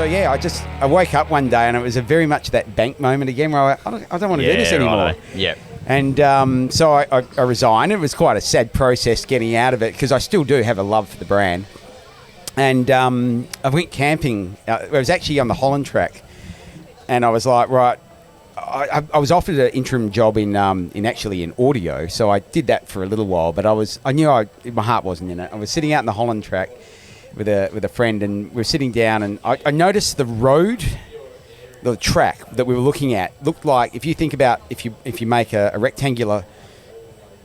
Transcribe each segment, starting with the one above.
yeah, I woke up one day and it was very much that bank moment again where I don't want to do this anymore. Right. Yep. And so I resigned. It was quite a sad process getting out of it because I still do have a love for the brand. And I went camping. It was actually on the Holland track. And I was like, right, I was offered an interim job in audio. So I did that for a little while. But I knew my heart wasn't in it. I was sitting out in the Holland track with a friend, and we were sitting down, and I noticed the road, the track that we were looking at looked like, if you think about if you make a rectangular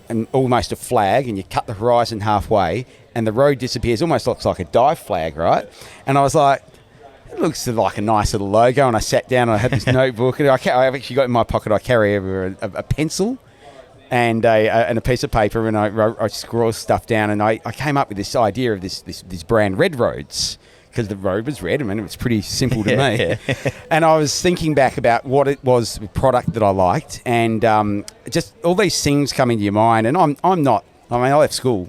and almost a flag, and you cut the horizon halfway, and the road disappears, almost looks like a dive flag, right? And I was like, it looks like a nice little logo. And I sat down and I had this notebook, and I've actually got in my pocket, I carry everywhere a pencil and a piece of paper, and I scroll stuff down, and I came up with this idea of this brand, Red Roads, because the road was red. I mean, it was pretty simple to me. And I was thinking back about what it was, the product that I liked, and just all these things come into your mind. And I left school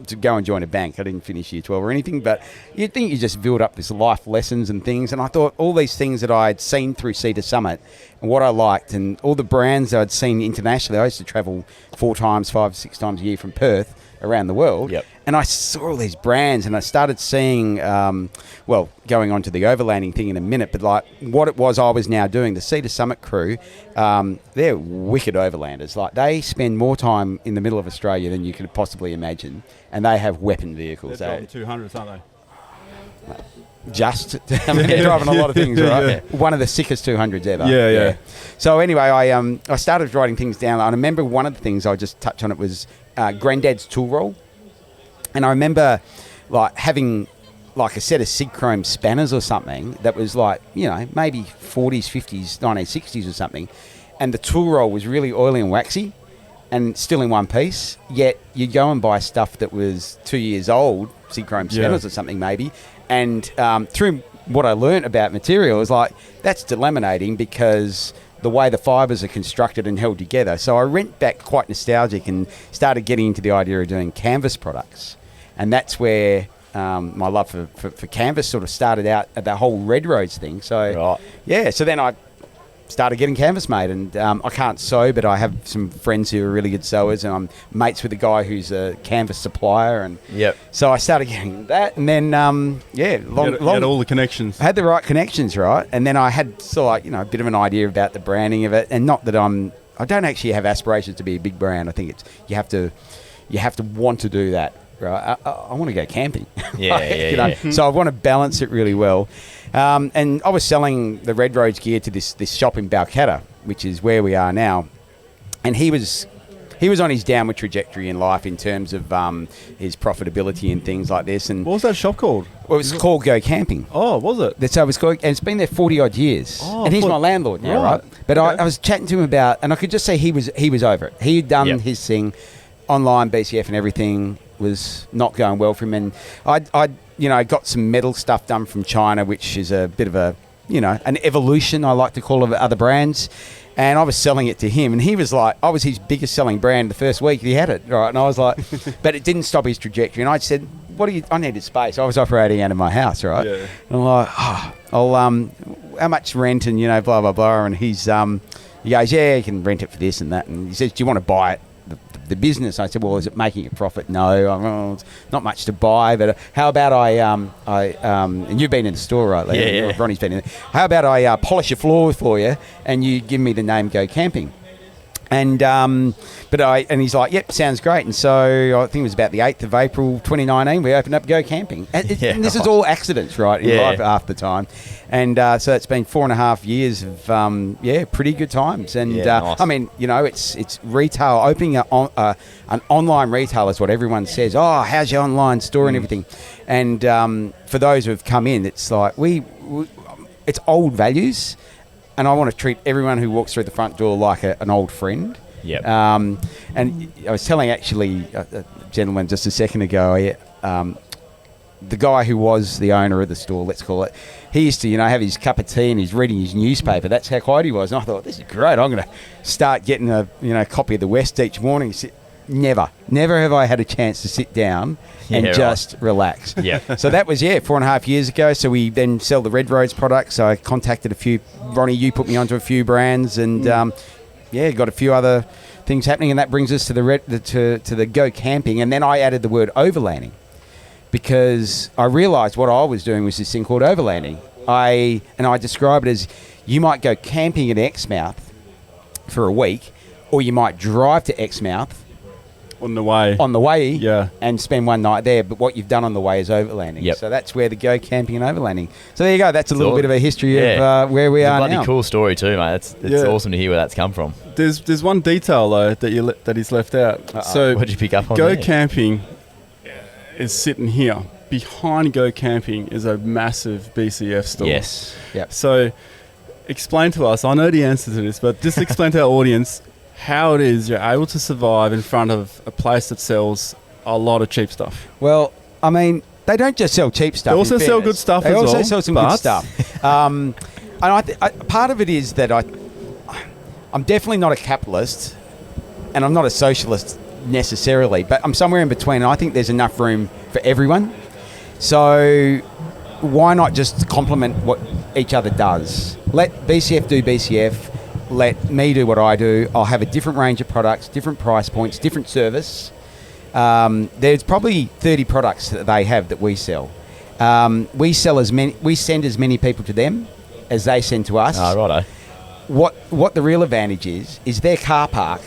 to go and join a bank. I didn't finish year 12 or anything, but you'd think you just build up this life lessons and things. And I thought all these things that I had seen through Cedar Summit and what I liked, and all the brands I'd seen internationally. I used to travel 5 or 6 times a year from Perth around the world. Yep. And I saw all these brands, and I started seeing, going on to the overlanding thing in a minute, but like what it was I was now doing, the Cedar Summit crew, they're wicked overlanders. Like, they spend more time in the middle of Australia than you could possibly imagine, and they have weapon vehicles. They're driving 200s, aren't they? They're driving a lot of things, right? Yeah. One of the sickest 200s ever. Yeah. So anyway, I started writing things down. I remember one of the things I just touched on, it was Granddad's tool roll. And I remember like having like a set of Sig Chrome spanners or something that was like, maybe 40s, 50s, 1960s or something. And the tool roll was really oily and waxy and still in one piece. Yet you'd go and buy stuff that was 2 years old, Sig Chrome spanners or something maybe. And through what I learned about material is like, that's delaminating because the way the fibres are constructed and held together. So I went back quite nostalgic and started getting into the idea of doing canvas products. And that's where my love for canvas sort of started out at the whole Red Roads thing. So, so then I started getting canvas made. And I can't sew, but I have some friends who are really good sewers, and I'm mates with a guy who's a canvas supplier. And so I started getting that. And then, you had all the connections. I had the right connections, right? And then I had sort of like, a bit of an idea about the branding of it. And not that I don't actually have aspirations to be a big brand. I think you have to want to do that. Right, I want to go camping. So I want to balance it really well. And I was selling the Red Roads gear to this shop in Balcatta, which is where we are now. And he was on his downward trajectory in life in terms of his profitability and things like this. And what was that shop called? Well, it was called Go Camping. Oh, was it? That's how it was called, and it's been there 40 odd years. Oh, and he's my landlord now, right? But I was chatting to him about, and I could just say he was over it. He had done his thing, online BCF and everything was not going well for him, and I got some metal stuff done from China, which is a bit of a an evolution, I like to call, of other brands. And I was selling it to him, and he was like, I was his biggest selling brand the first week he had it, right? And I was like, but it didn't stop his trajectory. And I said, I needed space. I was operating out of my house, right? Yeah. And I'm like, how much rent, and blah blah blah. And he goes, yeah, you can rent it for this and that. And he says, do you want to buy it? The business. I said, well, is it making a profit? No, it's not much to buy, but how about and you've been in the store, right? Yeah. Ronnie's been in there. How about I polish your floor for you, and you give me the name Go Camping? And he's like, yep, sounds great. And so I think it was about the 8th of April 2019, we opened up Go Camping. And this is all accidents, right, in life half the time. And so it's been 4.5 years of, pretty good times. And nice. I mean, it's retail, opening an online retail is what everyone says. Oh, how's your online store and everything? And for those who have come in, it's like, it's old values. And I want to treat everyone who walks through the front door like an old friend. Yep. And I was telling actually a gentleman just a second ago, the guy who was the owner of the store, let's call it, he used to, have his cup of tea and he's reading his newspaper. That's how quiet he was. And I thought, this is great. I'm going to start getting a, copy of the West each morning. never have I had a chance to sit down and just relax. Yeah. So that was 4.5 years ago. So we then sell the Red Rose products. So I contacted a few. Ronnie, you put me onto a few brands, and got a few other things happening, and that brings us to the Go Camping. And then I added the word overlanding, because I realised what I was doing was this thing called overlanding. I describe it as, you might go camping at Exmouth for a week, or you might drive to Exmouth on the way, and spend one night there. But what you've done on the way is overlanding. Yep. So that's where the Go Camping and overlanding. So there you go. That's a little bit of a history of where we it's are now. It's a bloody cool story too, mate. It's awesome to hear where that's come from. There's one detail though that he's left out. Uh-oh. So what did you pick up on? Go there? Camping is sitting here. Behind Go Camping is a massive BCF store. Yes. Yep. So explain to us, I know the answer to this, but just explain to our audience how it is you're able to survive in front of a place that sells a lot of cheap stuff. Well, I mean, they don't just sell cheap stuff. They also sell good stuff as well. They also sell some good stuff. And part of it is that I'm definitely not a capitalist, and I'm not a socialist necessarily, but I'm somewhere in between, and I think there's enough room for everyone. So why not just complement what each other does? Let BCF do BCF. Let me do what I do. I'll have a different range of products, different price points, different service. There's probably 30 products that they have that we sell. We send as many people to them as they send to us. Oh, righto. What the real advantage is their car park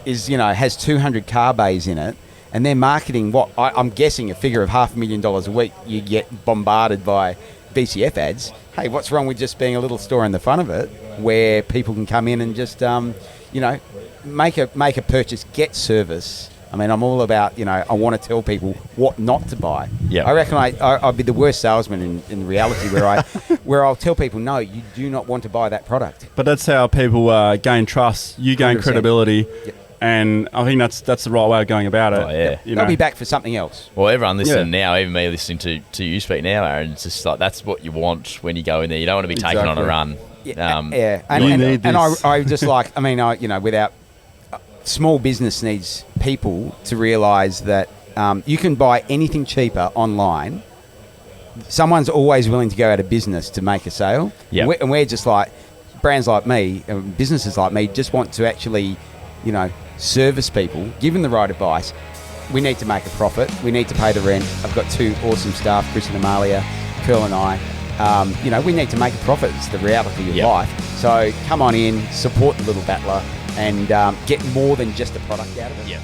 has 200 car bays in it, and they're marketing I'm guessing a figure of $500,000 a week. You get bombarded by BCF ads. Hey, what's wrong with just being a little store in the front of it where people can come in and just make a purchase, get service. I mean, I'm all about, I want to tell people what not to buy. Yeah. I reckon I'd be the worst salesman in reality where I'll tell people, no, you do not want to buy that product. But that's how people gain trust. You gain 100%. credibility. Yep. And I think that's the right way of going about it. Oh, yeah. They'll be back for something else. Well, everyone listening now, even me listening to you speak now, Aaron, it's just like that's what you want when you go in there. You don't want to be taken on a run. And I just like, without small business needs people to realise that you can buy anything cheaper online. Someone's always willing to go out of business to make a sale. Yep. And we're just like, brands like me, businesses like me, just want to actually, service people, give them the right advice. We need to make a profit. We need to pay the rent. I've got two awesome staff, Chris and Amalia, Curl and I. We need to make a profit. It's the reality of life. So come on in, support the little battler, and get more than just a product out of it. Yeah.